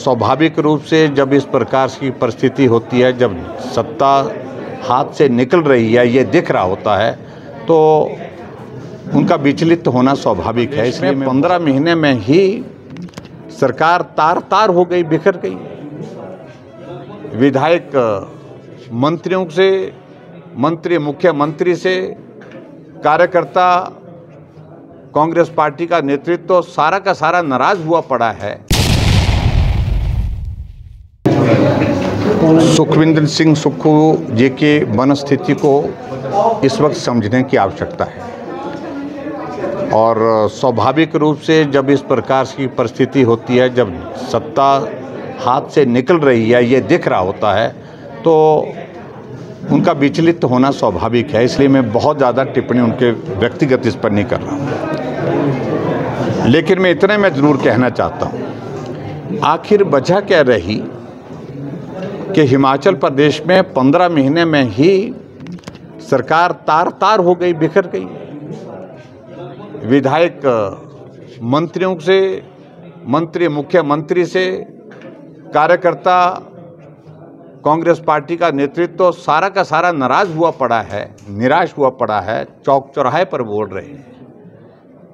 स्वाभाविक रूप से जब इस प्रकार की परिस्थिति होती है, जब सत्ता हाथ से निकल रही है, ये दिख रहा होता है, तो उनका विचलित होना स्वाभाविक है। इसलिए 15 महीने में ही सरकार तार-तार हो गई, बिखर गई। विधायक मंत्रियों से, मंत्री मुख्यमंत्री से, कार्यकर्ता, कांग्रेस पार्टी का नेतृत्व सारा का सारा नाराज हुआ पड़ा है। सुखविंदर सिंह सुक्खू जी की मनस्थिति को इस वक्त समझने की आवश्यकता है और स्वाभाविक रूप से जब इस प्रकार की परिस्थिति होती है, जब सत्ता हाथ से निकल रही है, ये दिख रहा होता है, तो उनका विचलित होना स्वाभाविक है। इसलिए मैं बहुत ज़्यादा टिप्पणी उनके व्यक्तिगत इस पर नहीं कर रहा हूँ, लेकिन मैं इतने में ज़रूर कहना चाहता हूँ, आखिर वजह क्या रही कि हिमाचल प्रदेश में 15 महीने में ही सरकार तार-तार हो गई, बिखर गई। विधायक मंत्रियों से, मंत्री मुख्यमंत्री से, कार्यकर्ता, कांग्रेस पार्टी का नेतृत्व सारा का सारा नाराज हुआ पड़ा है, निराश हुआ पड़ा है, चौक चौराहे पर बोल रहे हैं।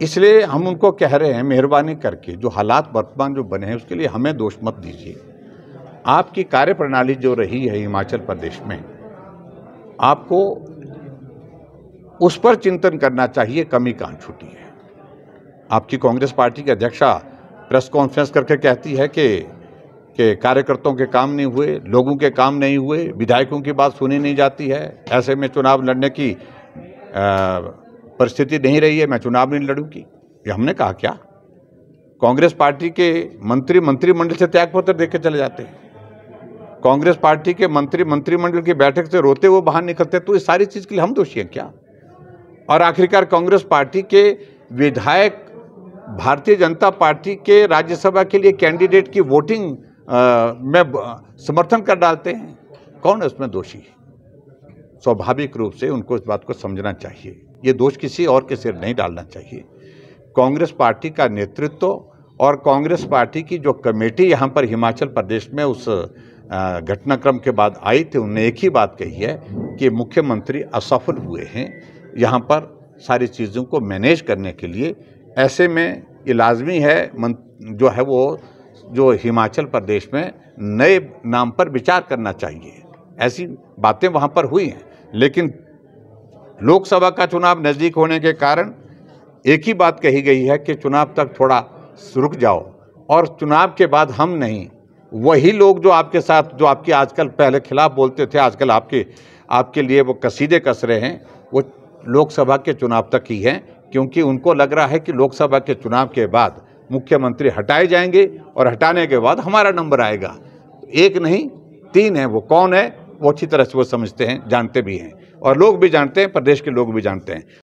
इसलिए हम उनको कह रहे हैं, मेहरबानी करके जो हालात वर्तमान जो बने हैं उसके लिए हमें दोष मत दीजिए। आपकी कार्यप्रणाली जो रही है हिमाचल प्रदेश में, आपको उस पर चिंतन करना चाहिए, कमी कहाँ छूटी है। आपकी कांग्रेस पार्टी की अध्यक्षा प्रेस कॉन्फ्रेंस करके कहती है कि कार्यकर्ताओं के काम नहीं हुए, लोगों के काम नहीं हुए, विधायकों की बात सुनी नहीं जाती है, ऐसे में चुनाव लड़ने की परिस्थिति नहीं रही है, मैं चुनाव नहीं लड़ूंगी। ये हमने कहा क्या? कांग्रेस पार्टी के मंत्रिमंडल से त्यागपत्र देके चले जाते हैं, कांग्रेस पार्टी के मंत्रिमंडल की बैठक से रोते हुए बाहर निकलते, तो इस सारी चीज़ के लिए हम दोषी हैं क्या? और आखिरकार कांग्रेस पार्टी के विधायक भारतीय जनता पार्टी के राज्यसभा के लिए कैंडिडेट की वोटिंग में समर्थन कर डालते हैं, कौन है उसमें दोषी? स्वाभाविक रूप से उनको इस बात को समझना चाहिए, ये दोष किसी और के सिर नहीं डालना चाहिए। कांग्रेस पार्टी का नेतृत्व और कांग्रेस पार्टी की जो कमेटी यहाँ पर हिमाचल प्रदेश में उस घटनाक्रम के बाद आई थी, उन्होंने एक ही बात कही है कि मुख्यमंत्री असफल हुए हैं यहाँ पर सारी चीज़ों को मैनेज करने के लिए। ऐसे में ये लाजमी है जो है वो जो हिमाचल प्रदेश में नए नाम पर विचार करना चाहिए। ऐसी बातें वहाँ पर हुई हैं, लेकिन लोकसभा का चुनाव नज़दीक होने के कारण एक ही बात कही गई है कि चुनाव तक थोड़ा रुक जाओ, और चुनाव के बाद हम नहीं, वही लोग जो आपके साथ, जो आपके आजकल पहले खिलाफ बोलते थे, आजकल आपके लिए वो कसीदे कस रहे हैं, वो लोकसभा के चुनाव तक ही हैं, क्योंकि उनको लग रहा है कि लोकसभा के चुनाव के बाद मुख्यमंत्री हटाए जाएंगे और हटाने के बाद हमारा नंबर आएगा। एक नहीं 3 है, वो कौन है वो अच्छी तरह से वो समझते हैं, जानते भी हैं, और लोग भी जानते हैं, प्रदेश के लोग भी जानते हैं।